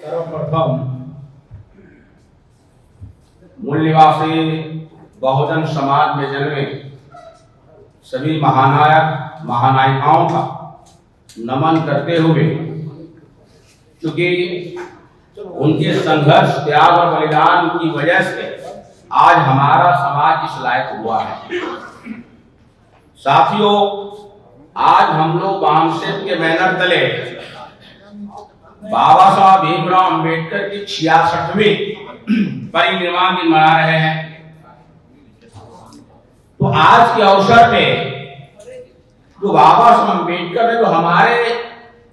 सर्वप्रथम मूल निवासी बहुजन समाज में जन्मे सभी महानायक महानायिकाओं का नमन करते हुए, क्योंकि उनके संघर्ष त्याग और बलिदान की वजह से आज हमारा समाज इस लायक हुआ है। साथियों, आज हम लोग वामसेप के बैनर तले बाबा साहब भीमराव अंबेडकर की 66वीं परिनिर्वाण दिन मना रहे हैं। तो आज के अवसर पे जो बाबा साहब अंबेडकर ने जो हमारे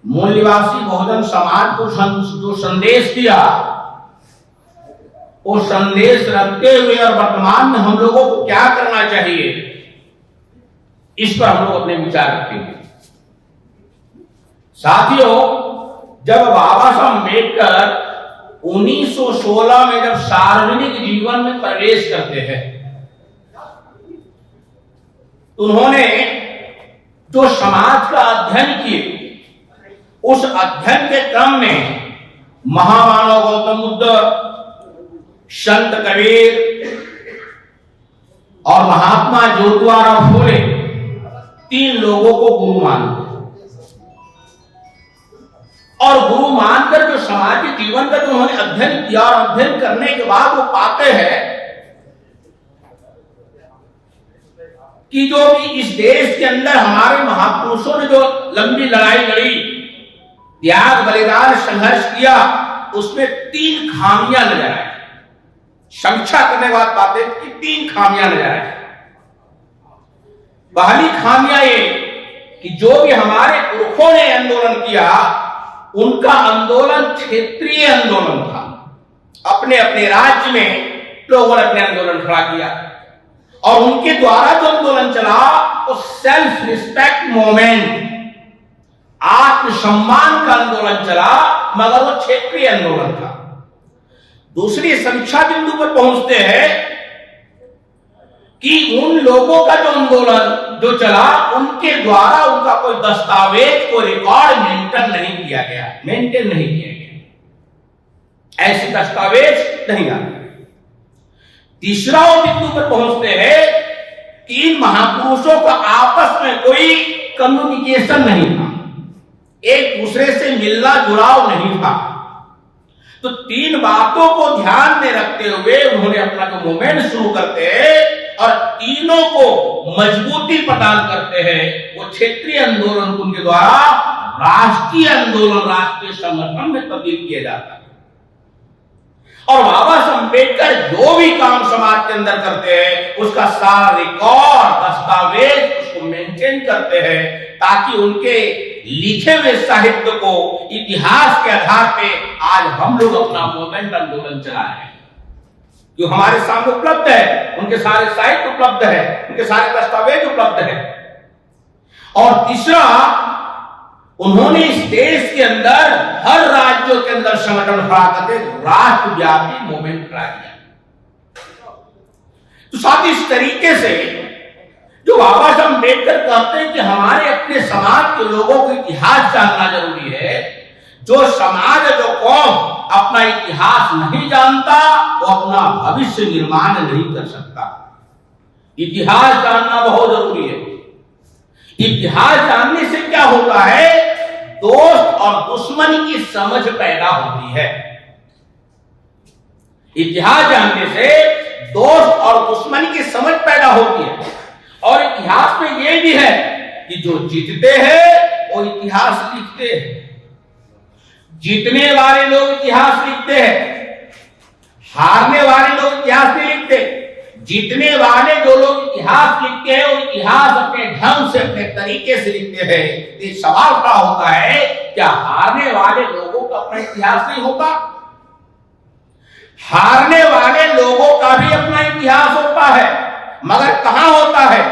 मूल निवासी बहुजन समाज को जो संदेश दिया, वो संदेश रखते हुए और वर्तमान में हम लोगों को क्या करना चाहिए, इस पर हम लोग अपने विचार रखेंगे। साथियों, जब बाबा साहब अंबेडकर 1916 में जब सार्वजनिक जीवन में प्रवेश करते हैं, तो उन्होंने जो समाज का अध्ययन किए, उस अध्ययन के क्रम में महामानव गौतम बुद्ध, संत कबीर और महात्मा ज्योतिराव फूले, 3 लोगों को गुरु मानते, और गुरु मानकर जो समाज के जीवन का जो उन्होंने अध्ययन किया, और अध्ययन करने के बाद वो पाते हैं कि जो भी इस देश के अंदर हमारे महापुरुषों ने जो लंबी लड़ाई लड़ी, त्याग बलिदान संघर्ष किया, उसमें 3 खामियां नजर आई। समीक्षा करने के बाद पाते कि 3 खामियां नजर आई। पहली खामियां ये कि जो भी हमारे पुरखों ने आंदोलन किया, उनका आंदोलन क्षेत्रीय आंदोलन था। अपने अपने राज्य में लोगों ने अपने आंदोलन खड़ा किया, और उनके द्वारा जो आंदोलन चला वो सेल्फ रिस्पेक्ट मूवमेंट, आत्मसम्मान का आंदोलन चला, मगर वो क्षेत्रीय आंदोलन था। दूसरी समीक्षा बिंदु पर पहुंचते हैं कि उन लोगों का जो आंदोलन जो चला, उनके द्वारा उनका कोई दस्तावेज, कोई रिकॉर्ड मेंटेन नहीं किया गया, ऐसे दस्तावेज नहीं आए। तीसरा बिंदु पर पहुंचते हैं कि इन महापुरुषों का आपस में कोई कम्युनिकेशन नहीं था, एक दूसरे से मिलना जुड़ाव नहीं था। तो 3 बातों को ध्यान में रखते हुए उन्होंने अपना जो मूवमेंट शुरू करते हैं और तीनों को मजबूती प्रदान करते हैं, वो क्षेत्रीय आंदोलन को उनके द्वारा राष्ट्रीय आंदोलन, राष्ट्रीय संगठन में तब्दील किया जाता है। और बाबा साहब अंबेडकर जो भी काम समाज के अंदर करते हैं, उसका सारा रिकॉर्ड, दस्तावेज उसको मेंटेन करते हैं, ताकि उनके लिखे हुए साहित्य को इतिहास के आधार पे आज हम लोग अपना मूवमेंट आंदोलन चला रहे हैं। जो हमारे सामने उपलब्ध है, उनके सारे साहित्य उपलब्ध है, उनके सारे दस्तावेज उपलब्ध है। और तीसरा, उन्होंने इस देश के अंदर हर राज्यों के अंदर संगठन खड़ा करके राष्ट्रव्यापी मूवमेंट खड़ा किया। तो साथ इस तरीके से जो बाबा साहब अंबेडकर कहते हैं कि हमारे अपने समाज के लोगों को इतिहास जानना जरूरी है। जो समाज, जो कौम अपना इतिहास नहीं जानता, वो अपना भविष्य निर्माण नहीं कर सकता। इतिहास जानना बहुत जरूरी है। इतिहास जानने से क्या होता है, दोस्त और दुश्मनी की समझ पैदा होती है। इतिहास जानने से दोस्त और दुश्मनी की समझ पैदा होती है। और इतिहास में यह भी है कि जो जीतते हैं वो इतिहास लिखते हैं, जीतने वाले लोग इतिहास लिखते हैं, हारने वाले लोग इतिहास नहीं लिखते। जीतने वाले जो लोग इतिहास लिखते हैं, वो इतिहास अपने ढंग से, अपने तरीके से लिखते हैं। ये सवाल खड़ा होता है, क्या हारने वाले लोगों का अपना इतिहास नहीं होता? हारने वाले लोगों का भी अपना इतिहास होता है, मगर कहां होता है?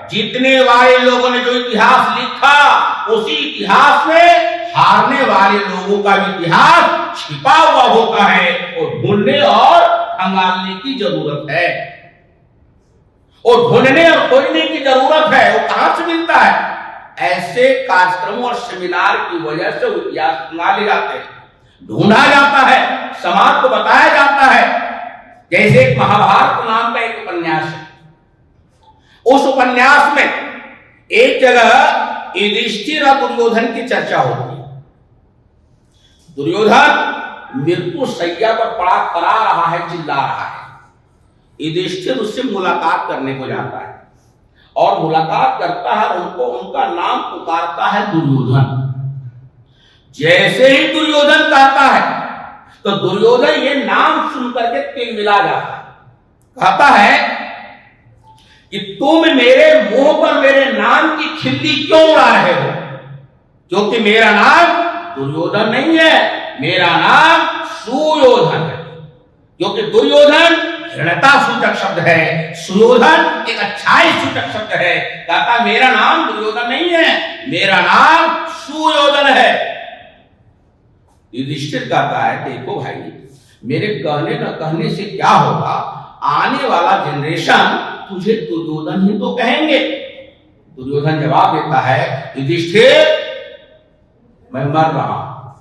जीतने वाले लोगों ने जो इतिहास लिखा, उसी इतिहास में हारने वाले लोगों का भी इतिहास छिपा हुआ होता है, और ढूंढने और खंगालने की जरूरत है। और ढूंढने और खोजने की जरूरत है। वो कहां से मिलता है? ऐसे कार्यक्रमों और सेमिनार की वजह से इतिहास खंगाले जाते हैं, ढूंढा जाता है। समाज को बताया जाता है। जैसे एक महाभारत नाम का एक उपन्यास है, उस उपन्यास में एक जगह युधिष्ठिर और दुर्योधन की चर्चा होती है। दुर्योधन मृत्यु शैया पर पड़ा करा रहा है, चिल्ला रहा है। युधिष्ठिर उससे मुलाकात करने को जाता है और मुलाकात करता है, उनको उनका नाम पुकारता है दुर्योधन। जैसे ही दुर्योधन कहता है तो दुर्योधन ये नाम सुन करके तिलमिला जाता है, कहता है कि तुम मेरे मुंह पर मेरे नाम की खिल्ली क्यों उड़ा रहे हो, क्योंकि मेरा नाम दुर्योधन नहीं है, मेरा नाम सुयोधन है। क्योंकि दुर्योधन घृणता सूचक शब्द है, सुयोधन एक अच्छाई सूचक शब्द है। कहता मेरा नाम दुर्योधन नहीं है, मेरा नाम सुयोधन है। युधिष्ठिर कहता है देखो भाई, मेरे कहने न कहने से क्या होगा, आने वाला जनरेशन तुझे दुर्योधन ही तो कहेंगे। दुर्योधन जवाब देता है युधिष्ठिर मैं मर रहा हूं,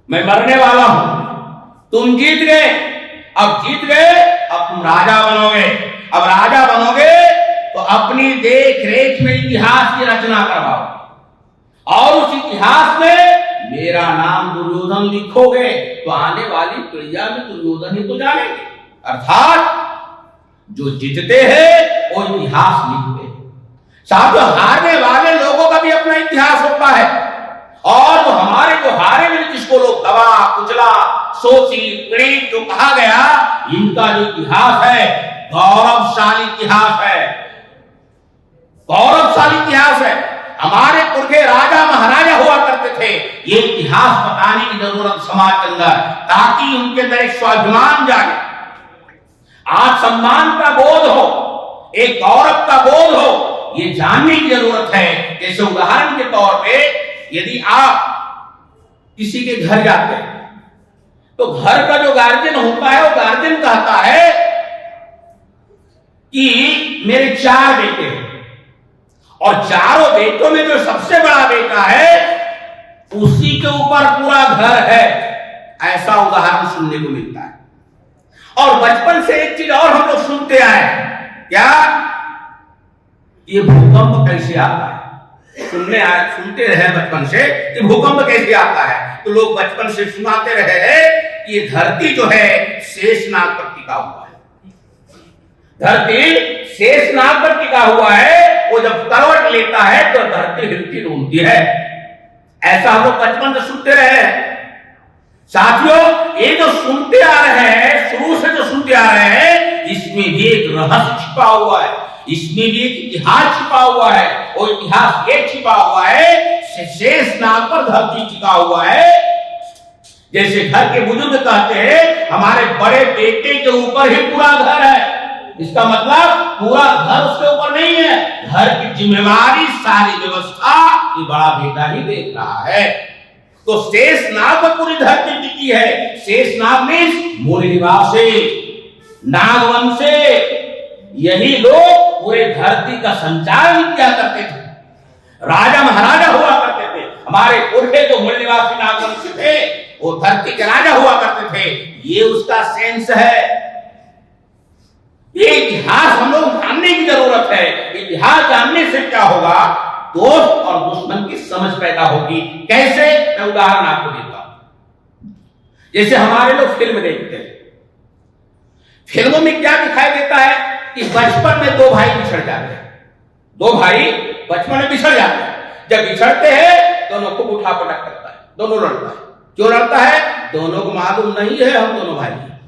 मैं मरने वाला हूं, तुम जीत गए, अब जीत गए, अब तुम राजा बनोगे। अब राजा बनोगे तो अपनी देख रेख में इतिहास की रचना करवाओ और उस इतिहास में मेरा नाम दुर्योधन लिखोगे तो आने वाली पीढ़ियां में दुर्योधन ही तो जानेंगे। अर्थात जो जीतते हैं वो इतिहास लिखते हैं। साथियों, हारने वाले लोगों का भी अपना इतिहास होता है और जो हमारे जो हारे में जिसको लोग दबा कुचला शोषित पीड़ित जो कहा गया, इनका जो इतिहास है गौरवशाली इतिहास है, गौरवशाली इतिहास है। हमारे पुरखे राजा महाराजा हुआ करते थे, ये इतिहास बताने की जरूरत समाज के अंदर, ताकि उनके अंदर एक स्वाभिमान जागे, आत्मसम्मान का बोध हो, एक गौरव का बोध हो, ये जानने की जरूरत है। जैसे उदाहरण के तौर पे यदि आप किसी के घर जाते हैं तो घर का जो गार्जियन होता है वो गार्जियन कहता है कि मेरे 4 बेटे हैं और चारों बेटों में जो सबसे बड़ा बेटा है उसी के ऊपर पूरा घर है। ऐसा उदाहरण सुनने को मिलता है। और बचपन से एक चीज और हम लोग सुनते आए, क्या ये भूकंप कैसे आता है, सुनते रहे बचपन से कि भूकंप कैसे आता है। तो लोग बचपन से सुनाते रहे हैं कि ये धरती जो है शेषनाग पर टिका हुआ है, धरती शेषनाग पर टिका हुआ है, वो जब करवट लेता है तो धरती हिलती डूलती है। ऐसा हम लोग बचपन से सुनते रहे हैं। साथियों, ये जो सुनते आ रहे हैं, शुरू से जो सुनते आ रहे हैं, इसमें भी एक रहस्य छिपा हुआ है, इसमें भी एक इतिहास छिपा हुआ है। वो इतिहास ये छिपा हुआ है शेषनाग पर धरती टिका हुआ है। जैसे घर के बुजुर्ग कहते हैं हमारे बड़े बेटे के ऊपर ही पूरा घर है, इसका मतलब पूरा घर उसके ऊपर नहीं है, घर की जिम्मेवारी सारी व्यवस्था ये बड़ा बेटा ही देख रहा है। तो शेषनाग पर पूरी धरती टिकी है। शेषनाग मीन्स मूल निवासी, नागवंशी, यही लोग पूरे धरती का संचालन किया करते थे, राजा महाराजा हुआ करते थे। हमारे पुरखे जो मूल निवासी नागवंशी थे वो धरती के राजा हुआ करते थे। ये उसका सेंस है। ये इतिहास हम लोग जानने की जरूरत है। इतिहास जानने से क्या होगा, दोस्त और दुश्मन की समझ पैदा होगी। कैसे, मैं उदाहरण आपको देता हूं। जैसे हमारे लोग फिल्म देखते हैं, फिल्मों में क्या दिखाई देता है कि बचपन में 2 भाई बिछड़ जाते हैं, 2 भाई बचपन में बिछड़ जाते हैं। जब बिछड़ते हैं दोनों को उठा पटक करता है, दोनों लड़ता है। क्यों लड़ता है? दोनों को मालूम नहीं है हम दोनों भाई हैं,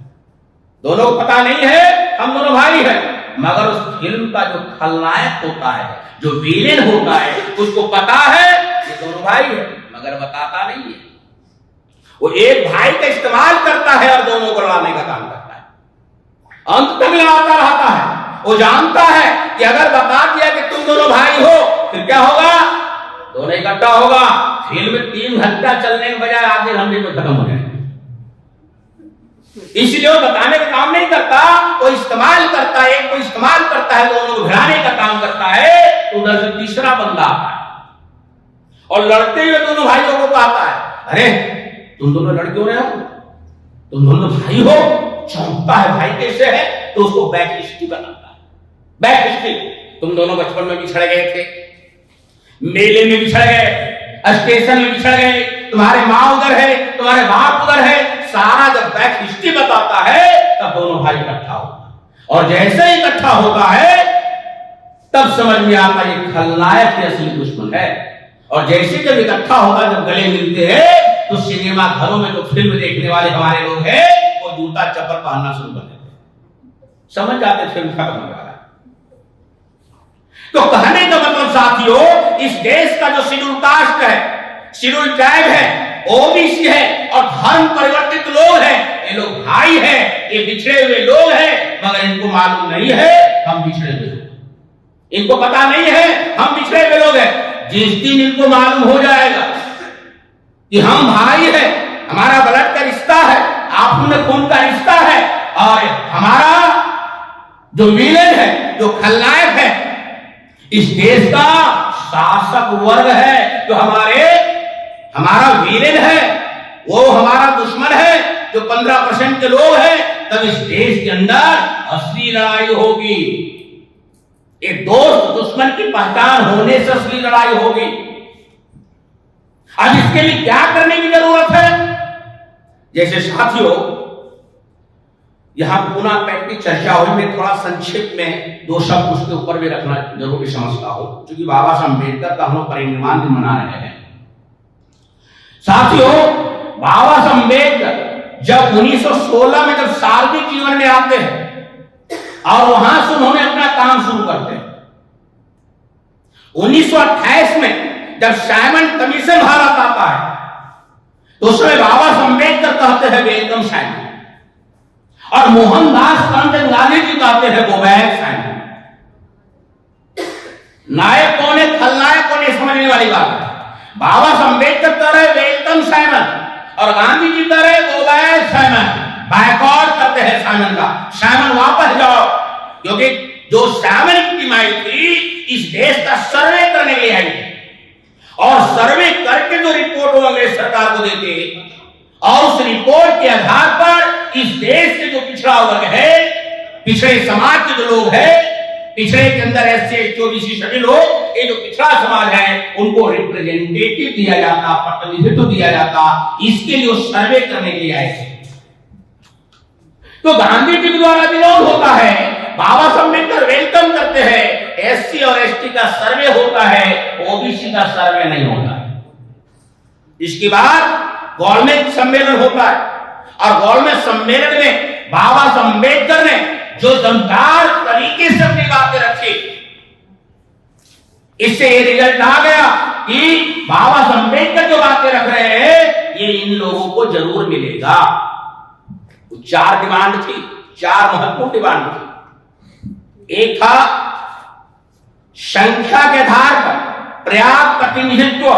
दोनों को पता नहीं है हम दोनों भाई हैं। मगर उस फिल्म का जो खलनायक होता है, जो विलेन होता है, उसको पता है ये दोनों भाई है, मगर बताता नहीं है। वो एक भाई का इस्तेमाल करता है और दोनों को लड़ाने का काम करता है, अंत तक लड़ाता रहता है। वो जानता है कि अगर बता दिया कि तुम दोनों भाई हो फिर क्या होगा, दोनों इकट्ठा होगा। फिल्म 3 घंटा चलने के बजाय आधे घंटे में खत्म हो जाएगी। इसलिए वो बताने का काम नहीं करता, वो इस्तेमाल करता है, एक को इस्तेमाल करता है, दोनों को भिड़ाने का काम करता है। तो उधर से तीसरा बंदा आता है और लड़ते हुए दोनों भाइयों को कहता है, अरे तुम दोनों लड़ क्यों रहे हो, तुम दोनों भाई हो, चौंकता है भाई कैसे है, तो उसको बैक हिस्ट्री बताता है। बैक हिस्ट्री, तुम दोनों बचपन में बिछड़ गए थे, मेले में बिछड़ गए, स्टेशन में बिछड़ गए, तुम्हारे माँ उधर है, तुम्हारे बाप उधर है, सारा जब बैक हिस्ट्री बताता है तब दोनों भाई इकट्ठा होता है। और जैसे ही इकट्ठा होता है तब समझ में आता ये खलनायक ही असली दुश्मन है। और जैसे जब इकट्ठा होता, जब गले मिलते हैं, तो सिनेमा घरों में जो फिल्म देखने वाले हमारे लोग हैं वो जूता चप्पल पहनना शुरू कर देते, समझ जाते फिल्म खत्म होने वाला है। तो कहने का मतलब साथियों, इस देश का जो शेड्यूल कास्ट है, शेड्यूल ट्राइब है, ओबीसी है और धर्म परिवर्तित लोग हैं, ये लोग भाई हैं, ये बिछड़े हुए लोग हैं, मगर इनको मालूम नहीं है हम बिछड़े हुए लोग, इनको पता नहीं है हम बिछड़े हुए लोग हैं। जिस दिन इनको मालूम हो जाएगा कि हम भाई हैं, हमारा ब्लड का रिश्ता है, आपने खून का रिश्ता है, और हमारा जो विलेन है, जो खलनायक है, इस देश का शासक वर्ग है, जो हमारा विलेन है, वो हमारा दुश्मन है, जो 15% के लोग हैं, तब इस देश के अंदर असली लड़ाई होगी। एक दोस्त दुश्मन की पहचान होने से असली लड़ाई होगी। अब इसके लिए क्या करने की जरूरत है? जैसे साथियों, यहां पूना पैक्ट की चर्चा हुई, मैं थोड़ा संक्षिप्त में 2 शब्द उसके ऊपर भी रखना जरूरी समझता हूं, क्योंकि बाबा साहब अम्बेडकर का हम लोग परिनिर्वाण दिन मना रहे हैं। साथियों, बाबा साहब अम्बेडकर जब 1916 में जब सार्वजनिक जीवन में आते हैं और वहां से उन्होंने अपना काम शुरू करते हैं, 1928 में जब साइमन कमीशन भारत आता है, तो उसमें बाबा साहब अम्बेडकर कहते हैं वेलकम साइमन, और मोहनदास करमचंद गांधी जी कहते हैं गो बैक साइमन। नायक कौन है, खलनायक कौन है, समझने वाली बात है। बाबा साहब अम्बेडकर कह रहे वेलकम साइमन, और गांधी जी कह रहे गो बैक साइमन, बायकॉट करते हैं साइमन का, साइमन वापस जाओ, क्योंकि जो साइमन की टीम आई थी इस देश का सर्वे करने के लिए आई थी, और सर्वे करके जो रिपोर्ट वो अंग्रेज सरकार को देते, और उस रिपोर्ट के आधार पर इस देश के जो पिछड़ा वर्ग है, पिछड़े समाज के जो लोग हैं, पिछड़े के अंदर एससी एसटी ओबीसी सभी लोग, ये जो पिछड़ा समाज है उनको रिप्रेजेंटेटिव दिया जाता, प्रतिनिधित्व दिया जाता, इसके लिए सर्वे करने के लिए आए थे। तो गांधी जी के द्वारा विरोध होता है, बाबा साहब अम्बेडकर वेलकम करते हैं, एससी और एसटी का सर्वे होता है, ओबीसी का सर्वे नहीं होता। इसके बाद गोलमेज सम्मेलन होता है, और गोलमेज सम्मेलन में बाबा साहब अम्बेडकर ने जो दमदार तरीके से अपनी बातें रखी, इससे ये रिजल्ट आ गया कि बाबा साहब अम्बेडकर जो बातें रख रहे हैं ये इन लोगों को जरूर मिलेगा। 4 डिमांड थी, 4 महत्वपूर्ण डिमांड थी। एक था संख्या के आधार पर पर्याप्त प्रतिनिधित्व,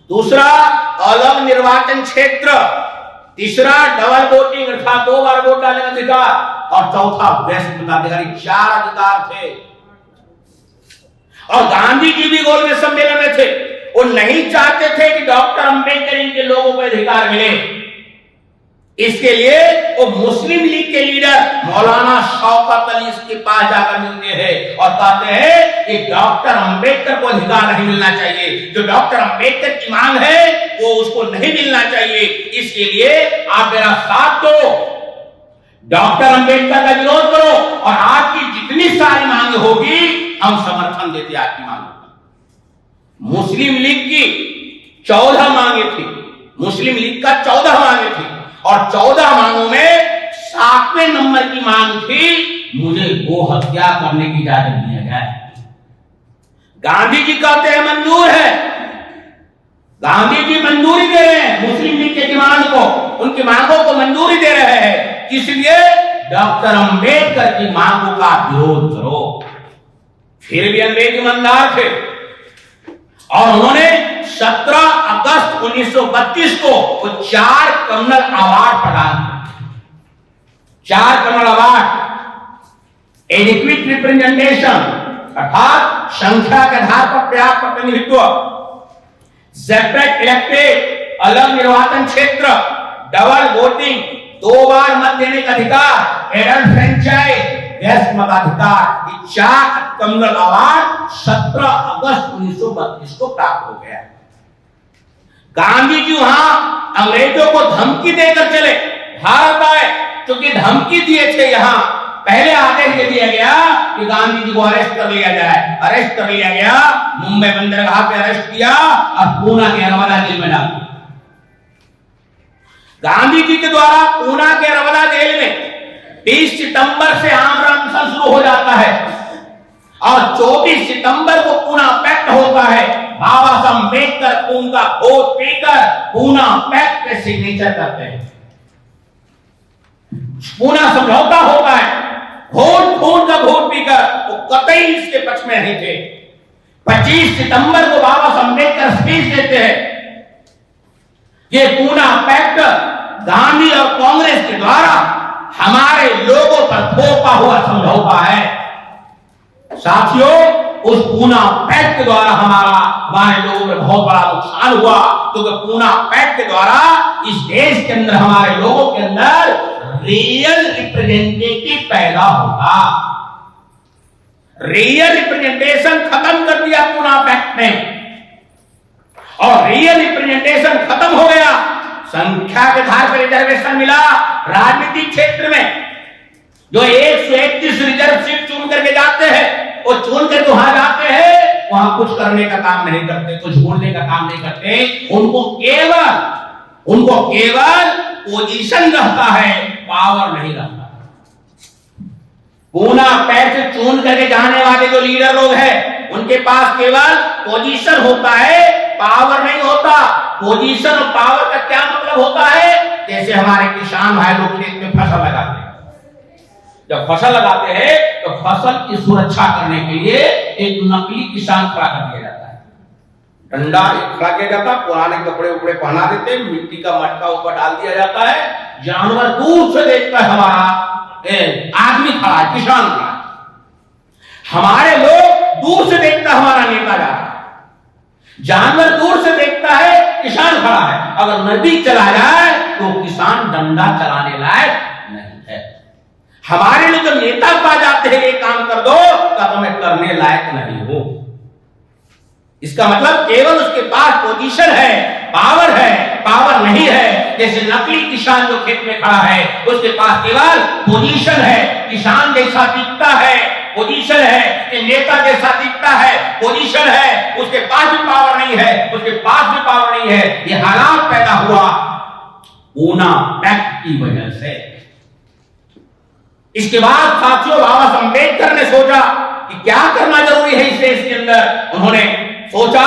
दूसरा अलग निर्वाचन क्षेत्र, तीसरा डबल वोटिंग अर्थात 2 बार वोट डालने का अधिकार, और चौथा व्यस्त मताधिकारी। 4 अधिकार थे। और गांधी जी भी गोलमेज सम्मेलन में थे, वो नहीं चाहते थे कि डॉक्टर अंबेडकर इनके लोगों को अधिकार मिले। इसके लिए वो मुस्लिम लीग के लीडर मौलाना शौकत अली के पास जाकर मिलते हैं और कहते हैं कि डॉक्टर अंबेडकर को अधिकार नहीं मिलना चाहिए, जो डॉक्टर अंबेडकर की मांग है वो उसको नहीं मिलना चाहिए, इसके लिए आप मेरा साथ दो, डॉक्टर अंबेडकर का विरोध करो, और आपकी जितनी सारी मांग होगी हम समर्थन देते आपकी मांग का। मुस्लिम लीग की 14 मांगे थी, मुस्लिम लीग का 14 मांगे थी, और 14 मांगों में 7वें नंबर की मांग थी मुझे गो हत्या करने की इजाजत दिया जाए। गांधी जी कहते हैं मंजूर है, गांधी जी मंजूरी दे रहे हैं मुस्लिम लीग के डिमांड को, उनकी मांगों को मंजूरी दे रहे हैं, इसलिए डॉक्टर अंबेडकर की मांगों का विरोध करो। फिर भी अंग्रेज ईमानदार थे और उन्होंने 17 अगस्त 1932 को वो 4 कर्नल अवार्ड प्रदान किए। 4 कर्नल अवार्ड, एडिक्वेट रिप्रेजेंटेशन अर्थात संख्या के आधार पर पर्याप्त प्रतिनिधित्व, सेपरेट इलेक्टेड अलग निर्वाचन क्षेत्र, डबल वोटिंग, 2 बार मत देने का अधिकार, एडल्ट फ्रेंचाइज, वयस्क मताधिकार, 4 कम्युनल अवार्ड 17 अगस्त 1932 को प्राप्त हो गया। गांधी जी वहां अंग्रेजों को धमकी देकर चले, भारत आए, क्योंकि धमकी दिए थे। यहां पहले आदेश दे दिया गया कि गांधी जी को अरेस्ट कर लिया जाए, अरेस्ट कर लिया गया, मुंबई बंदरगाह पे अरेस्ट किया और पूना के अरवला जेल में डाल दिया। गांधी जी के द्वारा पूना के अरवला जेल में 20 सितंबर से आमरण अनशन शुरू हो जाता है और 24 सितंबर को पूना पैक्ट होता है। बाबा साहब अम्बेडकर उनका वोट पीकर पूना पैक्ट पे सिग्नेचर करते हैं। पूना समझौता होता है, वोट खून का वोट पीकर, वो कतई इसके पक्ष में नहीं थे। 25 सितंबर को बाबा साहब अम्बेडकर स्पीच देते हैं। ये पूना पैक्ट गांधी और कांग्रेस के द्वारा हमारे लोगों पर थोपा हुआ समझौता है। साथियों, उस पूना पैक्ट के द्वारा हमारे लोगों में बहुत बड़ा नुकसान हुआ, क्योंकि पूना पैक्ट के द्वारा इस देश के अंदर हमारे लोगों के अंदर रियल रिप्रेजेंटेटिव पैदा होगा। रियल रिप्रेजेंटेशन खत्म कर दिया पूना पैक्ट ने, और रियल रिप्रेजेंटेशन खत्म हो गया। संख्या के आधार पर रिजर्वेशन मिला राजनीतिक क्षेत्र में। जो 131 रिजर्व सीट चुन करके जाते हैं, वो चुन करके वहां जाते हैं, वहां कुछ करने का काम नहीं करते, कुछ बोलने का काम नहीं करते। उनको केवल पोजीशन रहता है, पावर नहीं रहता। पूना पैक्ट से चुन करके जाने वाले जो लीडर लोग हैं, उनके पास केवल पोजीशन होता है, पावर नहीं होता। पोजीशन और पावर का क्या मतलब होता है? जैसे हमारे किसान भाई लोग खेत में फसल लगाते हैं। जब फसल लगाते हैं तो फसल की सुरक्षा करने के लिए एक नकली किसान खड़ा कर दिया जाता है। डंडा खड़ा किया जाता है, पुराने कपड़े उपड़े पहना देते हैं, मिट्टी का मटका ऊपर डाल दिया जाता है। जानवर दूर से देखता है हमारा आदमी खड़ा है, किसान खड़ा है। हमारे लोग दूर से देखता है हमारा नेता जा रहा है। जानवर दूर से देखता है किसान खड़ा है। अगर नदी चला जाए तो किसान डंडा चलाने लायक नहीं है। हमारे लिए जो नेता पा जाते हैं, ये काम कर दो, तो मैं करने लायक नहीं हूं। इसका मतलब केवल उसके पास पोजीशन है, पावर है, पावर नहीं है। जैसे नकली किसान जो खेत में खड़ा है, उसके पास केवल पोजीशन है, किसान जैसा दिखता है, पोजीशन है, कि नेता जैसा दिखता है, पोजीशन है, उसके पास भी पावर नहीं है, उसके पास भी पावर नहीं है। ये हालात पैदा हुआ पूना पैक्ट की वजह से। इसके बाद साथियों, बाबा साहब अम्बेडकर ने सोचा कि क्या करना जरूरी है इस देश के अंदर। उन्होंने सोचा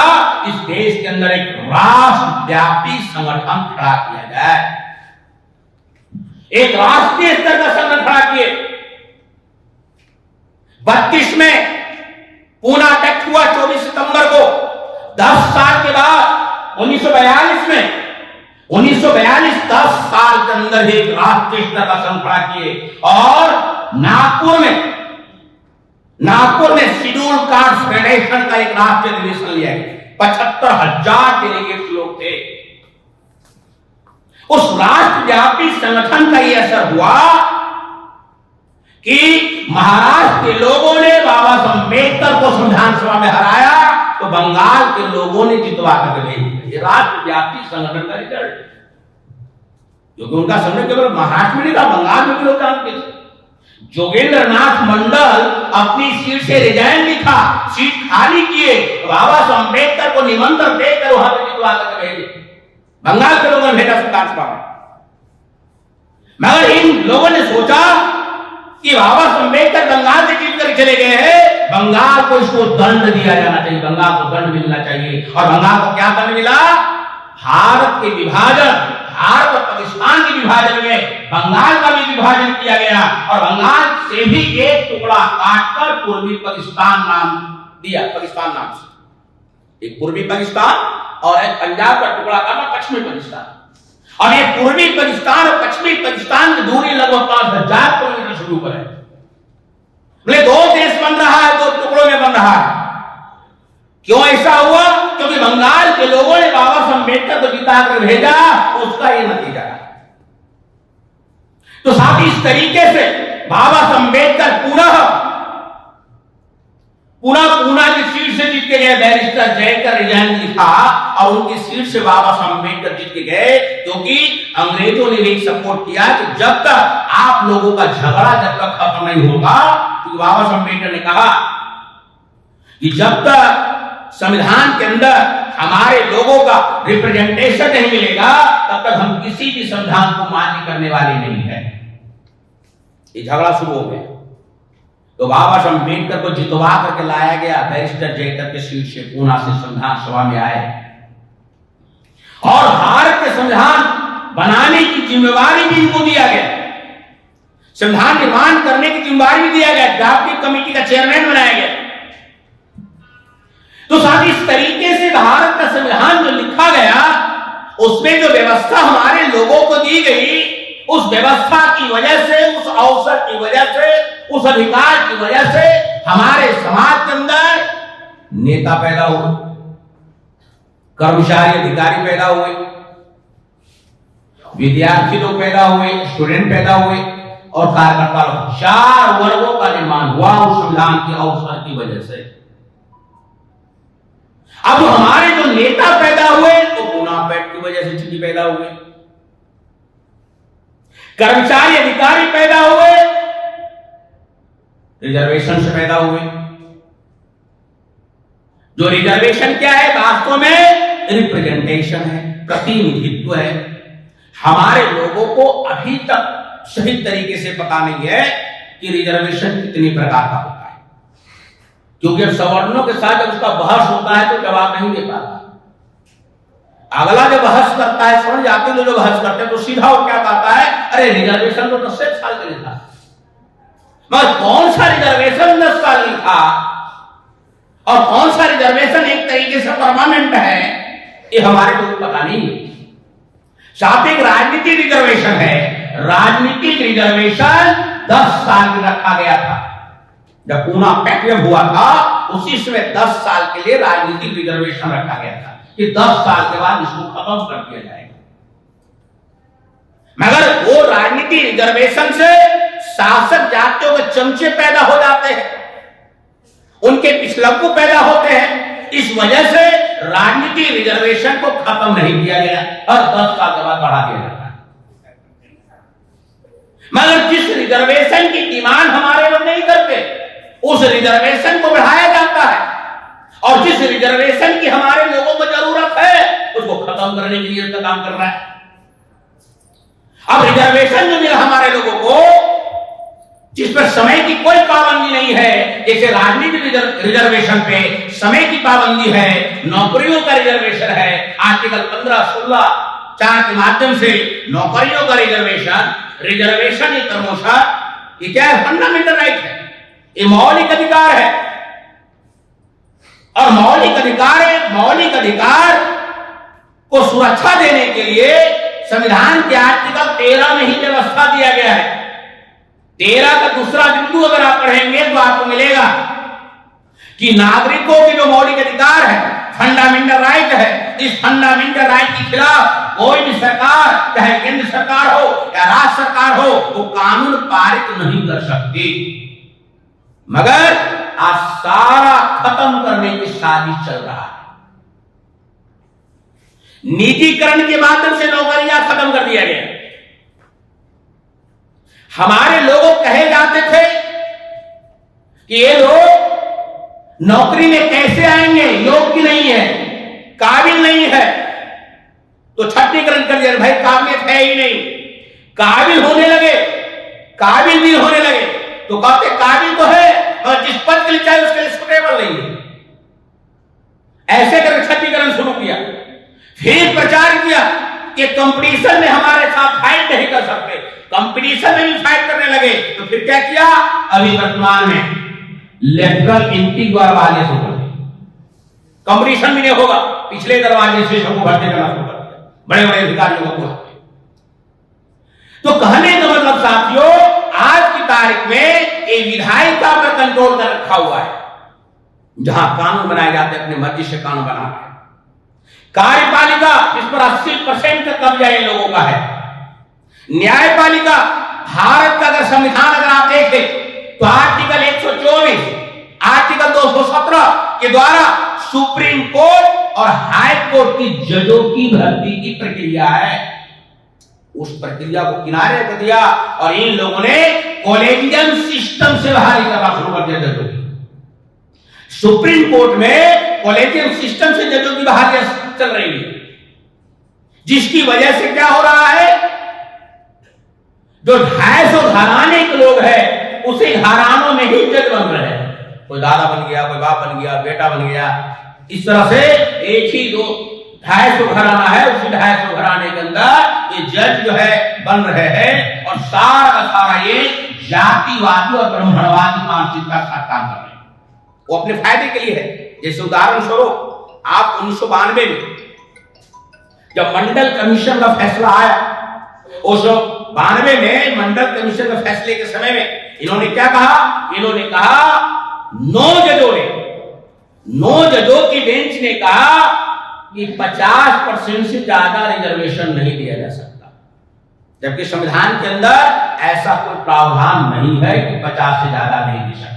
इस देश के अंदर एक राष्ट्रव्यापी संगठन खड़ा किया जाए, एक राष्ट्रीय स्तर का संगठन खड़ा किए। 32 में पूना पैक्ट हुआ 24 सितंबर को। 10 साल के बाद 1942 में 10 साल के अंदर एक राष्ट्रीय स्तर का संगठन खड़ा किए। और नागपुर में शेड्यूल कास्ट फेडरेशन का एक राष्ट्रीय अधिवेशन लिया गया। 75,000 डेलीगेट्स लोग थे। उस राष्ट्रव्यापी संगठन का यह असर हुआ कि महाराष्ट्र के लोगों ने बाबा साहब अम्बेडकर को संविधान सभा में हराया, तो बंगाल के लोगों ने जितवा कर भेज दिया। ये राष्ट्रव्यापी संगठन का रिजल्ट, क्योंकि उनका संगठन केवल महाराष्ट्र में नहीं था, बंगाल में भी लोग जानते थे। जोगेंद्र नाथ मंडल अपनी सीट से रिजाइन भी था, सीट खाली किए, बाबा साहब अम्बेडकर को निमंत्रण देकर वहां पर जितवा कर भेजे। बंगाल के लोगों ने भेजा संविधान सभा में। मगर इन लोगों ने सोचा कि बाबा साहब अम्बेडकर बंगाल से जीत कर चले गए हैं, बंगाल को इसको दंड दिया जाना चाहिए, बंगाल को दंड मिलना चाहिए। और बंगाल को क्या दंड मिला? भारत के विभाजन, भारत और पाकिस्तान के विभाजन में बंगाल का भी विभाजन किया गया, और बंगाल से भी एक टुकड़ा काटकर पूर्वी पाकिस्तान नाम दिया, पाकिस्तान नाम से। एक पूर्वी पाकिस्तान और एक पंजाब का टुकड़ा का नाम पश्चिमी पाकिस्तान। और ये पूर्वी पाकिस्तान और पश्चिमी पाकिस्तान की दूरी लगभग 5,000 किलोमीटर से ऊपर है। बोले 2 देश बन रहा है, 2 टुकड़ों में बन रहा है। क्यों ऐसा हुआ? क्योंकि बंगाल के लोगों ने बाबा साहब अम्बेडकर को जिता कर भेजा, उसका ये नतीजा है। तो साथ ही इस तरीके से बाबा साहब अम्बेडकर पूना की सीट से जीत के गए। बैरिस्टर जयकर रिजाइन लिखा और उनकी सीट से बाबा साहब अम्बेडकर जीत के गए, क्योंकि अंग्रेजों ने भी सपोर्ट किया कि जब तक आप लोगों का झगड़ा जब तक खत्म नहीं होगा, क्योंकि बाबा साहब अम्बेडकर ने कहा कि जब तक संविधान के अंदर हमारे लोगों का रिप्रेजेंटेशन नहीं मिलेगा, तब तक हम किसी भी संविधान को मान्य करने वाले नहीं है। ये झगड़ा शुरू हो गया, तो बाबा साहब अम्बेडकर को जितवा करके लाया गया। बैरिस्टर जयकर के सीट से पूना से संविधान सभा में आए और भारत के संविधान बनाने की जिम्मेवारी भी इनको दिया गया, संविधान निर्माण करने की जिम्मेवारी भी दिया गया, ड्राफ्टिंग कमेटी का चेयरमैन बनाया गया। तो साथ इस तरीके से भारत का संविधान जो लिखा गया, उसमें जो व्यवस्था हमारे लोगों को दी गई, उस व्यवस्था की वजह से, उस अवसर की वजह से, उस अधिकार की वजह से हमारे समाज के अंदर नेता पैदा हुए, कर्मचारी अधिकारी पैदा हुए, विद्यार्थी लोग पैदा हुए, स्टूडेंट पैदा हुए और कार्यकर्ता लोग। 4 वर्गों का निर्माण हुआ उस संविधान के अवसर की वजह से। अब हमारे जो नेता पैदा हुए तो पूना पैक्ट की वजह से चूंकि पैदा हुए, कर्मचारी अधिकारी पैदा हुए रिजर्वेशन से पैदा हुए। जो रिजर्वेशन क्या है? वास्तव में रिप्रेजेंटेशन है, प्रतिनिधित्व है। हमारे लोगों को अभी तक सही तरीके से पता नहीं है कि रिजर्वेशन कितनी प्रकार का होता है, क्योंकि अब सवर्णों के साथ जब उसका बहस होता है तो जवाब नहीं दे पाता। अगला जो बहस करता है, समझ जाते लोग जो बहस करते हैं, तो सीधा वो क्या कहता है, अरे रिजर्वेशन तो 10 साल के लिए था। मगर कौन सा रिजर्वेशन 10 साल नहीं था और कौन सा रिजर्वेशन एक तरीके से परमानेंट है, ये हमारे लोगों को पता नहीं है। साथ एक राजनीतिक रिजर्वेशन है, राजनीतिक रिजर्वेशन 10 साल में रखा गया था। जब पूना पैक्ट हुआ था उसी समय 10 साल के लिए राजनीतिक रिजर्वेशन रखा गया था कि 10 साल के बाद इसको खत्म कर दिया जाएगा। मगर वो राजनीतिक रिजर्वेशन से शासक जातियों के चमचे पैदा हो जाते हैं, उनके पिछलक्कू पैदा होते हैं। इस वजह से राजनीतिक रिजर्वेशन को खत्म नहीं किया गया और 10 साल के बाद बढ़ा दिया जाता है। मगर जिस रिजर्वेशन की डिमांड हमारे लोग नहीं करते, उस रिजर्वेशन को बढ़ाया जाता है, और जिस रिजर्वेशन की हमारे लोगों को जरूरत है उसको खत्म करने के लिए काम कर रहा है। अब रिजर्वेशन जो मिला हमारे लोगों को, जिस पर समय की कोई पाबंदी नहीं है, जैसे राजनीतिक रिजर्वेशन पे समय की पाबंदी है, नौकरियों का रिजर्वेशन है, आर्टिकल 15, 16, 4 के माध्यम से नौकरियों का रिजर्वेशन ये प्रमोशन, ये क्या है? फंडामेंटल राइट है, ये मौलिक अधिकार है। और मौलिक अधिकार को सुरक्षा देने के लिए संविधान के आर्टिकल 13 में ही व्यवस्था दिया गया है। 13 का दूसरा बिंदु अगर आप पढ़ेंगे तो आपको मिलेगा कि नागरिकों के जो मौलिक अधिकार है, फंडामेंटल राइट है, इस फंडामेंटल राइट के खिलाफ कोई भी सरकार, चाहे केंद्र सरकार हो या राज्य सरकार हो, वो कानून पारित नहीं कर सकती। मगर आज सारा खत्म करने की साजिश चल रहा है। निजीकरण के माध्यम से नौकरियां खत्म कर दिया गया। हमारे लोग कहे जाते थे कि ये लोग नौकरी में कैसे आएंगे, योग्य नहीं है, काबिल नहीं है, तो छत्तीकरण कर दिया। भाई काबिलियत है ही नहीं, काबिल होने लगे, काबिल भी होने लगे तो कहते काबिल तो है और जिस पद के लिए चाहे उसके लिए सुटेबल नहीं है। ऐसे करके छत्तीकरण शुरू किया, फिर प्रचार किया कि कंपटीशन में हमारे साथ फाइट नहीं कर सकते, कंपटीशन में भी फाइट करने लगे। तो फिर क्या किया? अभी वर्तमान में लेटरल एंट्री दरवाजे से कंपटीशन भी नहीं होगा, पिछले दरवाजे से सबको भर्ती करना शुरू कर दिया, बड़े बड़े अधिकारियों को। तो कहने का मतलब साथियों, आज की तारीख में एक विधायिका पर कंट्रोल कर रखा हुआ है, जहां कानून बनाए जाते हैं अपने मर्जी से कानून बनाते हैं। कार्यपालिका जिस पर 80% का कब्जा इन लोगों का है, न्यायपालिका भारत का अगर संविधान अगर आप देखें तो आर्टिकल 124, आर्टिकल 217 के द्वारा सुप्रीम कोर्ट और हाई कोर्ट की जजों की भर्ती की प्रक्रिया है। उस प्रक्रिया को किनारे कर दिया और इन लोगों ने कॉलेजियम सिस्टम से बहाली करना शुरू कर दिया जजों की। सुप्रीम कोर्ट में कॉलेजियम सिस्टम से जजों की बहाली चल रही है, जिसकी वजह से क्या हो रहा है, जो 250 घराने के लोग हैं उसी घरानों में ही जज बन रहे हैं। कोई दादा बन गया, कोई बाप बन गया, बेटा बन गया, इस तरह से एक ही 250 घराना है, उसी 250 घराने के अंदर ये जज जो है बन रहे हैं और सारा का सारा ये जातिवादी और ब्राह्मणवादी मानसिकता का काम कर रहे हैं। वो अपने फायदे के लिए है। जैसे उदाहरण स्वरूप आप 1992 में जब मंडल कमीशन का फैसला आया, उस 92 में मंडल कमीशन के फैसले के समय में इन्होंने क्या कहा, इन्होंने कहा 9 जजों की बेंच ने कहा कि 50% से ज्यादा रिजर्वेशन नहीं दिया जा सकता, जबकि संविधान के अंदर ऐसा कोई प्रावधान नहीं है कि 50 से ज्यादा नहीं दे सकते।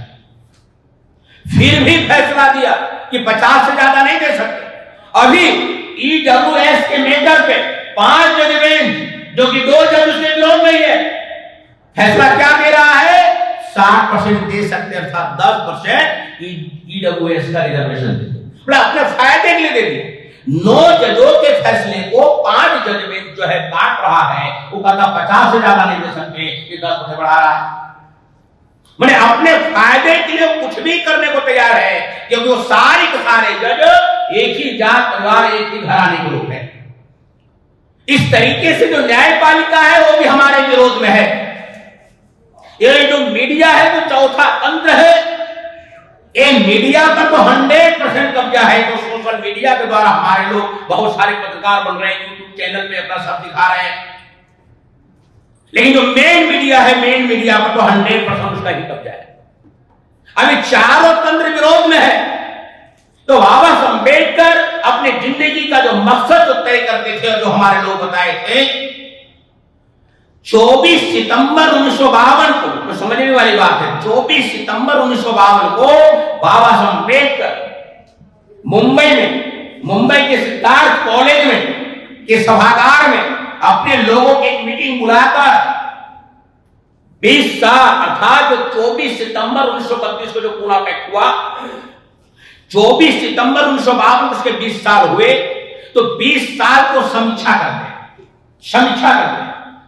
फिर भी फैसला दिया कि 50 से ज्यादा नहीं दे सकते। अभी EWS के मेजर पे 5 जज बेंच जो कि 2 जज उसके विरोध में है, फैसला क्या दे रहा है, 60% दे सकते, अर्थात 10% EWS का रिजर्वेशन दे, अपने फायदे के लिए दे दिए। 9 जजों के फैसले को 5 जज बेंच जो है काट रहा है, वो कहता 50 से ज्यादा नहीं दे सकते, ये 10% बढ़ा रहा है। मैंने अपने फायदे के लिए कुछ भी करने को तैयार है, क्योंकि वो सारे के सारे जज एक ही जात परिवार, एक ही घराने के लोग हैं। इस तरीके से जो न्यायपालिका है वो भी हमारे विरोध में है। ये जो मीडिया है जो चौथा तंत्र है, ये मीडिया पर तो 100% कब्जा है। तो सोशल मीडिया के द्वारा हमारे लोग बहुत सारे पत्रकार बन रहे हैं, यूट्यूब चैनल पे अपना सब दिखा रहे हैं, लेकिन जो मेन मीडिया है, मेन मीडिया पर तो 100% उसका ही कब्जा है। अभी चारों तंत्र विरोध में है। तो बाबा साहब अम्बेडकर अपने जिंदगी का जो मकसद जो तय करते थे और जो हमारे लोग बताए थे, 24 सितंबर 1952 को, तो समझने वाली बात है, 24 सितंबर 1952 को बाबा साहब अम्बेडकर मुंबई के सिद्धार्थ कॉलेज में के सभागार में अपने लोगों की एक मीटिंग बुलाकर 20 साल अर्थात जो 24 सितंबर 1932 को जो पूना पैक्ट हुआ, 24 सितंबर 1952 को उसके 20 साल हुए, तो 20 साल को समीक्षा करते हैं।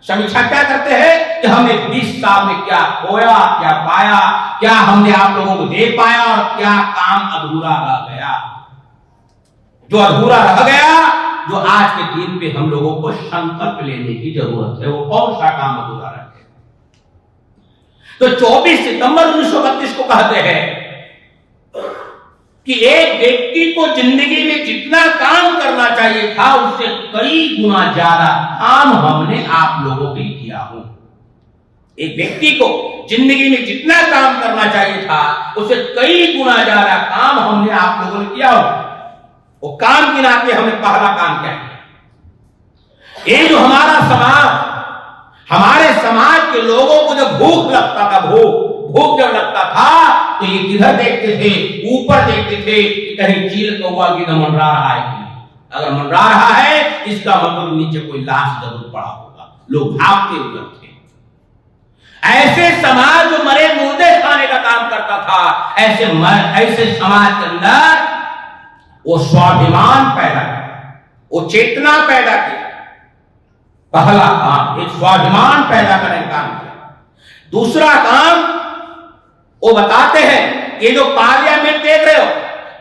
समीक्षा क्या करते हैं कि हमने 20 साल में क्या खोया, क्या पाया, क्या हमने आप लोगों को दे पाया और क्या काम अधूरा रह गया। जो अधूरा रह गया, जो आज के दिन पे हम लोगों को संकल्प लेने की जरूरत है, वो कौन सा काम अधूरा रह गया। तो 24 सितंबर 1932 को कहते हैं कि एक व्यक्ति को जिंदगी में जितना काम करना चाहिए था उससे कई गुना ज्यादा काम हमने आप लोगों के लिए किया हो। एक व्यक्ति को जिंदगी में जितना काम करना चाहिए था उससे कई गुना ज्यादा काम हमने आप लोगों ने किया हो। वो काम गिनाते हमने पहला काम क्या किया। ये जो हमारा समाज, हमारे समाज के लोगों को जब भूख लगता था, भूख जब लगता था तो ये किधर देखते थे, ऊपर देखते थे कि कहीं चील कौवा गिद्ध मंडरा रहा है कि नहीं। अगर मंडरा रहा है इसका मतलब नीचे कोई लाश जरूर पड़ा होगा, लोग भागते उधर थे। ऐसे समाज जो मरे मुर्दे खाने का काम करता था, ऐसे समाज के अंदर वो स्वाभिमान पैदा किया, वो चेतना पैदा की। पहला काम एक स्वाभिमान पैदा करने का काम किया। दूसरा काम वो बताते हैं, ये जो पार्लियामेंट देख रहे हो,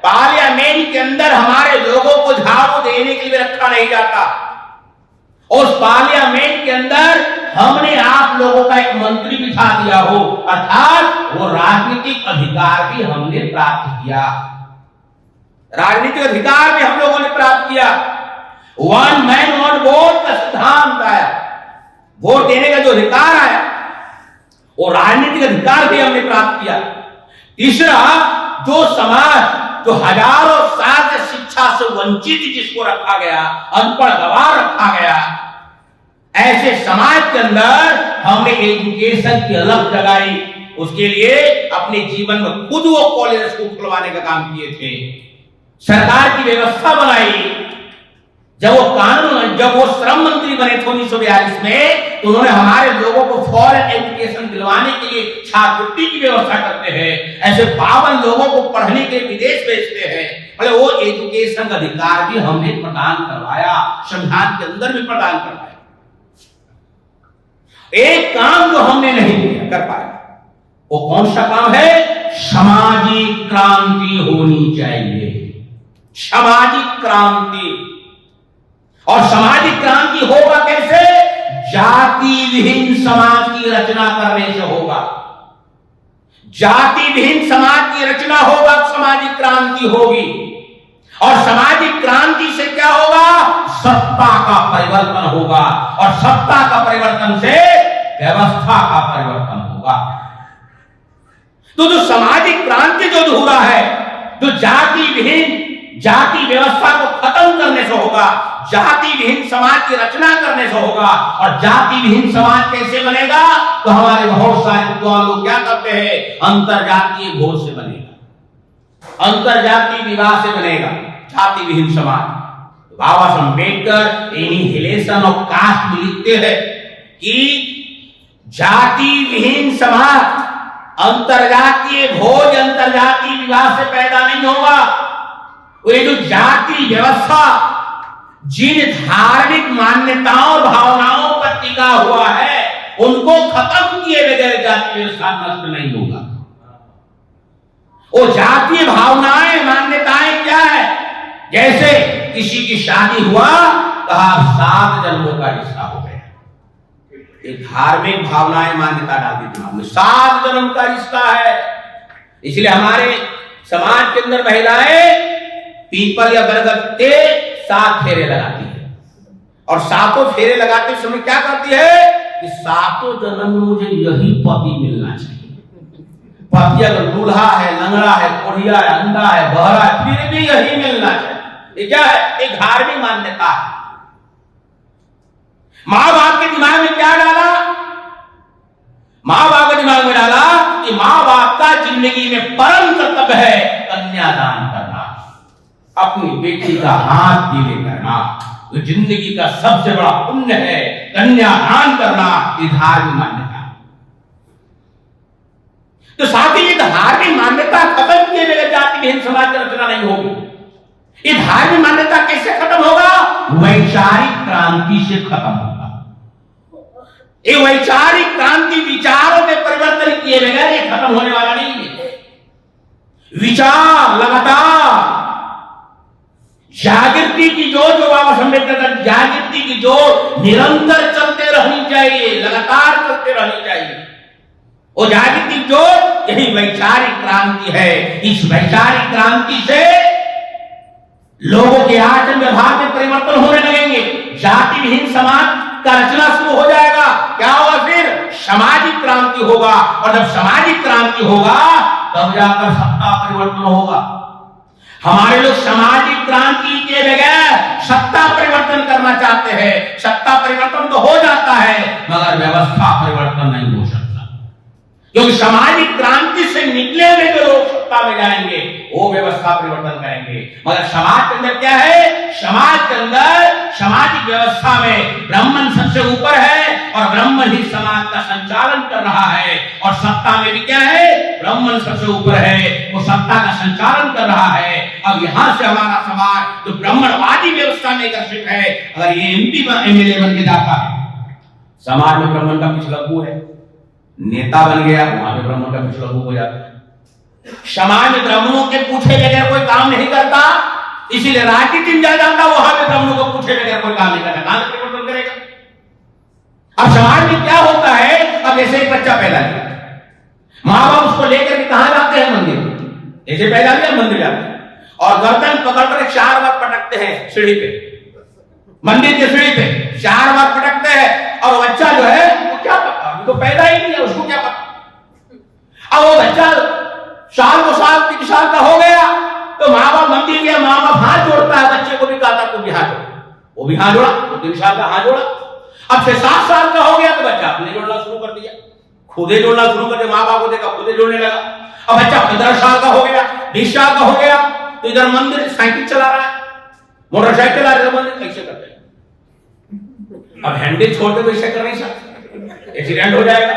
पार्लियामेंट के अंदर हमारे लोगों को झाड़ू देने के लिए रखा नहीं जाता। उस पार्लियामेंट के अंदर हमने आप लोगों का एक मंत्री बिठा दिया हो, अर्थात वो राजनीतिक अधिकार भी हमने प्राप्त किया। राजनीतिक अधिकार भी हम लोगों ने प्राप्त किया। 1 मैन 1 वोट का सिद्धांत आया, वोट देने का जो अधिकार आया वो राजनीतिक अधिकार भी हमने प्राप्त किया। तीसरा, जो समाज जो हजारों साल से शिक्षा से वंचित जिसको रखा गया, अनपढ़ गवार रखा गया, ऐसे समाज के अंदर हमने एजुकेशन की अलग जगाई। उसके लिए अपने जीवन में खुद वो कॉलेज स्कूल खुलवाने का काम किए थे, सरकार की व्यवस्था बनाई। जब वो श्रम मंत्री बने थे 1942 में, तो उन्होंने हमारे लोगों को फॉरेन एजुकेशन दिलवाने के लिए छात्रवृत्ति की व्यवस्था करते हैं। ऐसे 52 लोगों को पढ़ने के लिए विदेश भेजते हैं। मतलब वो एजुकेशन का अधिकार भी हमने प्रदान करवाया, संविधान के अंदर भी प्रदान करवाया। एक काम जो हमने नहीं किया कर पाया, वो कौन सा काम है? सामाजिक क्रांति होनी चाहिए, सामाजिक क्रांति। और सामाजिक क्रांति होगा कैसे? जाति विहीन समाज की रचना करने से होगा। जाति विहीन समाज की रचना होगा, सामाजिक क्रांति होगी। और सामाजिक क्रांति से क्या होगा? सत्ता का परिवर्तन होगा, और सत्ता का परिवर्तन से व्यवस्था का परिवर्तन होगा। तो जो सामाजिक क्रांति जो हो रहा है, जो जाति विहीन जाति व्यवस्था को खत्म करने से होगा, जाति विहीन समाज की रचना करने से होगा। और जाति विहीन समाज कैसे बनेगा? तो हमारे बहुत सारे विद्वान लोग क्या करते हैं? अंतरजातीय भोज से बनेगा, अंतरजातीय विवाह से बनेगा जाति विहीन समाज। बाबा Saheb Ambedkar annihilation of cast में लिखते हैं कि जाति विहीन समाज अंतरजातीय भोज, अंतरजातीय विवाह से पैदा नहीं होगा। ये जो जाति व्यवस्था जिन धार्मिक मान्यताओं और भावनाओं पर टिका हुआ है, उनको खत्म किए बगैर जाति व्यवस्था नष्ट नहीं होगा। वो जातीय भावनाएं मान्यताएं क्या है? जैसे किसी की शादी हुआ, कहा 7 जन्मों का रिश्ता हो गया। एक धार्मिक भावनाएं मान्यता डालती दिमाग में, 7 जन्म का रिश्ता है। इसलिए हमारे समाज के अंदर महिलाएं पीपल या बरगद के 7 फेरे लगाती है, और 7 फेरे लगाते समय क्या करती है कि 7 जन्म में मुझे यही पति मिलना चाहिए। पति अगर दूल्हा है, लंगड़ा है, कोढ़िया है, अंधा है, बहरा है, फिर भी यही मिलना चाहिए। ये क्या है? एक धार्मिक मान्यता है। माँ बाप के दिमाग में क्या डाला? माँ बाप के दिमाग में डाला कि माँ बाप का जिंदगी में परम कर्तव्य है कन्यादान करना, अपनी बेटी का हाथ पीले करना। तो जिंदगी का सबसे बड़ा पुण्य है कन्यादान करना, ये धार्मिक मान्यता। तो साथ ही ये धार्मिक मान्यता खत्म किए बगैर जाति विहीन समाज की रचना नहीं होगी। ये धार्मिक मान्यता कैसे खत्म होगा? वैचारिक क्रांति से खत्म होगा। ये वैचारिक क्रांति विचारों में परिवर्तन किए बगैर ये खत्म होने वाला नहीं है। विचार लगातार जागृति की जो बाबा अम्बेडकर जागृति की जो निरंतर चलते रहनी चाहिए, लगातार चलते रहनी चाहिए। वो जागृति जो यही वैचारिक क्रांति है। इस वैचारिक क्रांति से लोगों के आचरण व्यवहार में परिवर्तन होने लगेंगे। जाति विहीन समाज का रचना शुरू हो जाएगा। क्या होगा? फिर सामाजिक क्रांति होगा, और जब सामाजिक क्रांति होगा तब जाकर सत्ता परिवर्तन होगा। हमारे लोग सामाजिक क्रांति के बगैर सत्ता परिवर्तन करना चाहते हैं। सत्ता परिवर्तन तो हो जाता है, मगर व्यवस्था परिवर्तन नहीं हो सकता, क्योंकि सामाजिक क्रांति से निकले हुए जो लोग सत्ता में जाएंगे वो व्यवस्था परिवर्तन करेंगे। मगर समाज के अंदर क्या है? समाज के अंदर सामाजिक व्यवस्था में ब्राह्मण सबसे ऊपर है, और ब्राह्मण ही समाज का संचालन कर रहा है। और सत्ता में भी क्या है? ब्राह्मण सबसे ऊपर है, वो सत्ता का संचालन कर रहा है। अब यहां से हमारा समाज जो ब्राह्मणवादी व्यवस्था में ग्रसित है, अगर ये एमपी एमएलए बन के जाता है, समाज में ब्राह्मण का पिछलग्गू है, नेता बन गया, वहां पे ब्राह्मण का पिछलग्गू हो जाता है। समाज में ब्राह्मणों के पूछे बगैर कोई काम नहीं करता, इसीलिए राजनीति में जा जाता, वहां पे ब्राह्मणों को पूछे बगैर कोई काम नहीं करता। कहां से परिवर्तन करेगा? अब समाज में क्या होता है? अब जैसे एक बच्चा पैदा किया, माँ बाप उसको लेकर के कहां जाते हैं? मंदिर। जैसे पैदा किया मंदिर जाते हैं, और गर्दन पकड़कर 4 बार पटकते हैं सीढ़ी पे, मंदिर की सीढ़ी पे 4 बार पटकते हैं। और बच्चा जो है वो क्या पता, तो पैदा ही नहीं है, उसको क्या पता। अब वो बच्चा 3 साल का हो गया, तो माँ बाप मंदिर गया, माँ बाप हाथ जोड़ता है, बच्चे को भी कहता तू भी हाथ जोड़, वो भी हाथ जोड़ा, तो 3 साल का हाथ जोड़ा। अब 6-7 साल का हो गया तो बच्चा अपने जोड़ना शुरू कर दिया, खुदे जोड़ना शुरू कर दिया, माँ बाप को देखा खुदे जोड़ने लगा। अब बच्चा 15 साल का हो गया, 20 साल का हो गया तो इधर मंदिर साइकिल चला रहा है, मोटरसाइकिल चला रहा है, मंदिर कैसे करते हैं। अब हैंडल छोड़ के वैसे कर नहीं सकते, एक्सीडेंट हो जाएगा।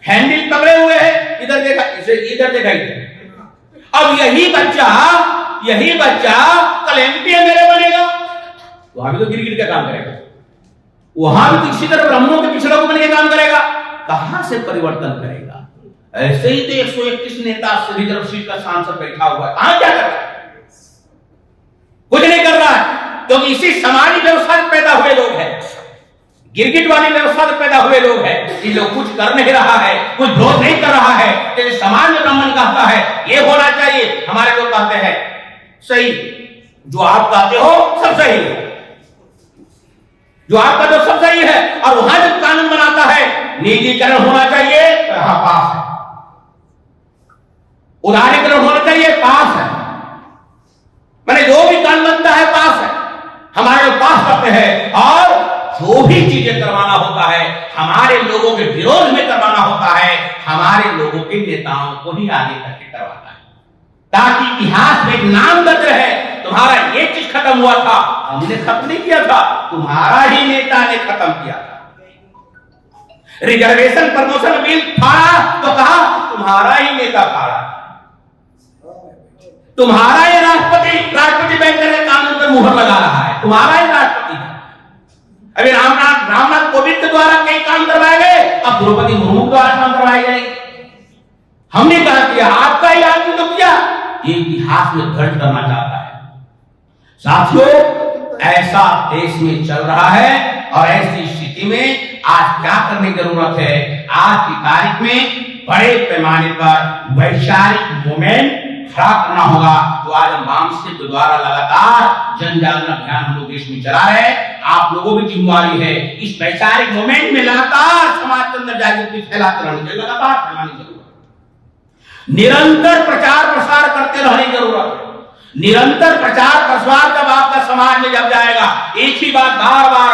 हैंडल पकड़े हुए है, इधर देखा इसे, इधर देखा इधर। अब यही बच्चा कल एमपी एमएलए बनेगा, वहां भी तो गिर गिर के काम करेगा, वहां भी तो इसी तरह ब्राह्मणों के पिछड़ों को बन के काम करेगा। कहां से परिवर्तन करेगा? ऐसे ही तो 131 नेता रिजर्व सीट का सांसद बैठा हुआ है, कहां क्या कर रहा है? कुछ नहीं कर रहा है, क्योंकि इसी समाज व्यवस्था में पैदा हुए लोग हैं, गिरगिट वाली व्यवस्था में पैदा हुए लोग हैं। ये लोग कुछ कर नहीं रहा है, कुछ विरोध नहीं कर रहा है। तो समाज में ब्राह्मण कहता है ये होना चाहिए, हमारे लोग कहते हैं सही, जो आप कहते हो सब सही है, जो आप कहते हो सब सही है। और वहां जब कानून बनाता है निजीकरण होना चाहिए तो यहां पास है, उदारीकरण होना चाहिए पास है, मैंने जो भी कानून बनता है पास है, हमारे लोग पास करते हैं। और जो भी चीजें करवाना होता है हमारे लोगों के विरोध में करवाना होता है, हमारे लोगों के नेताओं को ही आगे करके करवाता है, ताकि इतिहास में एक नाम दर्ज रहे, तुम्हारा ये चीज खत्म हुआ था, हमने खत्म नहीं किया था, तुम्हारा ही नेता ने खत्म किया था। रिजर्वेशन प्रमोशन बिल फाड़ा तो कहा तुम्हारा ही नेता फाड़ा, तुम्हारा ही राष्ट्रपति बैठ कर कानून पर मुहर लगा रहा है, तुम्हारा ही राष्ट्रपति है। अभी रामनाथ कोविंद के द्वारा कई काम करवाए गए, अब द्रौपदी मुर्मू द्वारा काम करवाए जाएंगे। हमने कहा किया, आपका ही आदमी तो किया, ये इतिहास में दर्ज करना चाहता है। साथियों, ऐसा देश में चल रहा है और ऐसी स्थिति में आज क्या करने की जरूरत है? आज की तारीख में बड़े पैमाने पर वैचारिक मूवमेंट खड़ा करना होगा। तो आज हम वामसिक के द्वारा लगातार जन जागरण अभियान हम लोग देश में चला रहे हैं, आप लोगों की जिम्मेवारी है इस वैचारिक मूवमेंट में लगातार समाज के अंदर जागृति फैलाते रहनी चाहिए, लगातार फैलानी जरूरत है, निरंतर प्रचार प्रसार करते रहने की जरूरत है। निरंतर प्रचार प्रसार जब आपका समाज में जब जाएगा, एक ही बात बार बार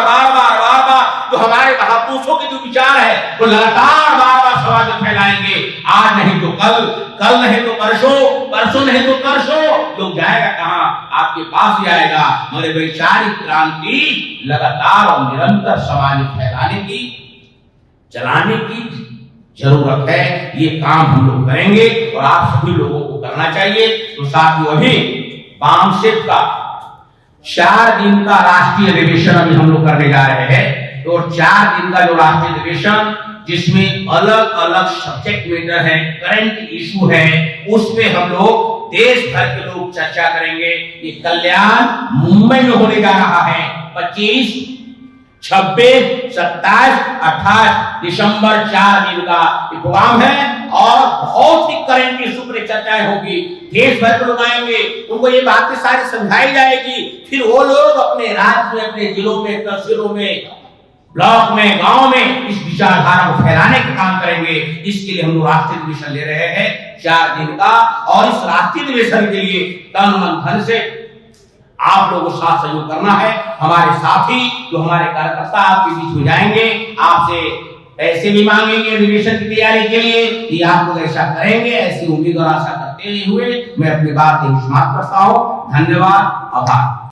जो हमारे महापुरुषों के जो विचार है वो लगातार बार समाज में फैलाएंगे। आज नहीं तो कल नहीं तो परसों नहीं तो परसों लोग जाएगा कहां? आपके पास ही आएगा। हमारे वैचारिक क्रांति लगातार और निरंतर समाज में फैलाने की, चलाने की जरूरत है। ये काम हम लोग करेंगे और आप सभी लोगों को करना चाहिए। तो साथियों, अभी वामसिक का 4 दिन का राष्ट्रीय अधिवेशन अभी हम लोग करने जा रहे हैं। तो 4 दिन का जो राष्ट्रीय अधिवेशन, जिसमें अलग अलग सब्जेक्ट मैटर है, करंट इशू है, उस पे हम लोग देश भर के लोग चर्चा करेंगे। ये कल्याण मुंबई में होने जा रहा है 25, 26, 27, 28 दिसंबर 4 दिन का प्रोग्राम है और बहुत ही करंट इशू पर चर्चाएं होगी। देश भर के लोग आएंगे, उनको ये बातें सारी समझाई जाएगी। फिर वो लोग अपने राज्य में, अपने जिलों में, तहसीलों में, ब्लॉक में, गांव में इस विचारधारा को फैलाने का काम करेंगे। इसके लिए हम लोग राष्ट्रीय अधिवेशन ले रहे हैं 4 दिन का। और इस राष्ट्रीय अधिवेशन के लिए तन मन धन से आप लोगों को साथ सहयोग करना है। हमारे साथी जो हमारे कार्यकर्ता आपके बीच में जाएंगे, आपसे पैसे भी मांगेंगे अधिवेशन की तैयारी के लिए कि आप लोग ऐसा करेंगे। ऐसी उम्मीद और आशा करते हुए मैं अपनी बात समाप्त करता हूँ। धन्यवाद, आभार।